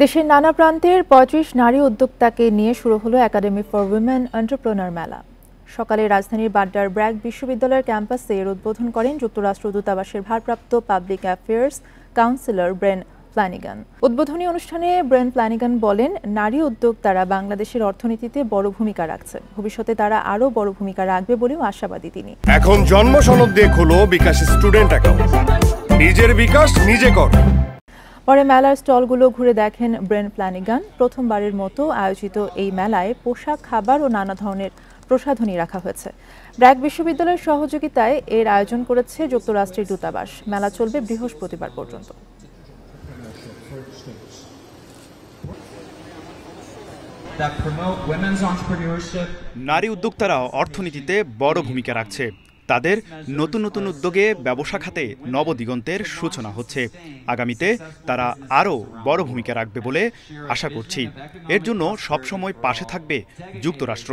দেশের নানা প্রান্তের ৩৫ নারী উদ্যোক্তাকে নিয়ে শুরু হলো একাডেমি ফর উইমেন এন্টারপ্রেনার মেলা। সকালে রাজধানীর বাড্ডার ব্র্যাক বিশ্ববিদ্যালয়ের ক্যাম্পাসে এর উদ্বোধন করেন যুক্তরাষ্ট্র দূতাবাসের ভারপ্রাপ্ত পাবলিক অ্যাফেয়ার্স কাউন্সিলর ব্রেন ফ্ল্যানিগান। উদ্বোধনী অনুষ্ঠানে ব্রেন ফ্ল্যানিগান বলেন, নারী উদ্যোক্তারা বাংলাদেশের অর্থনীতিতে বড় ভূমিকা রাখছে। ভবিষ্যতে তারা আরও বড় ভূমিকা রাখবে বলেও আশাবাদী তিনি। এখন জন্ম সনদ দিয়ে খোলো বিকাশ স্টুডেন্ট অ্যাকাউন্ট, নিজের বিকাশ নিজে কর। পরে মেলার স্টলগুলো ঘুরে দেখেন ব্রেন ফ্ল্যানিগান। প্রথমবারের মতো আয়োজিত এই মেলায় পোশাক, খাবার ও নানা ধরনের প্রসাধনী রাখা হয়েছে। ব্র্যাক বিশ্ববিদ্যালয়ের সহযোগিতায় এর আয়োজন করেছে যুক্তরাষ্ট্রের দূতাবাস। মেলা চলবে বৃহস্পতিবার পর্যন্ত। নারী উদ্যোক্তারা অর্থনীতিতে বড় ভূমিকা রাখছে। তাদের নতুন নতুন উদ্যোগে ব্যবসা খাতে নবদিগন্তের সূচনা হচ্ছে। আগামীতে তারা আরও বড় ভূমিকা রাখবে বলে আশা করছি। এর জন্য সবসময় পাশে থাকবে যুক্তরাষ্ট্র।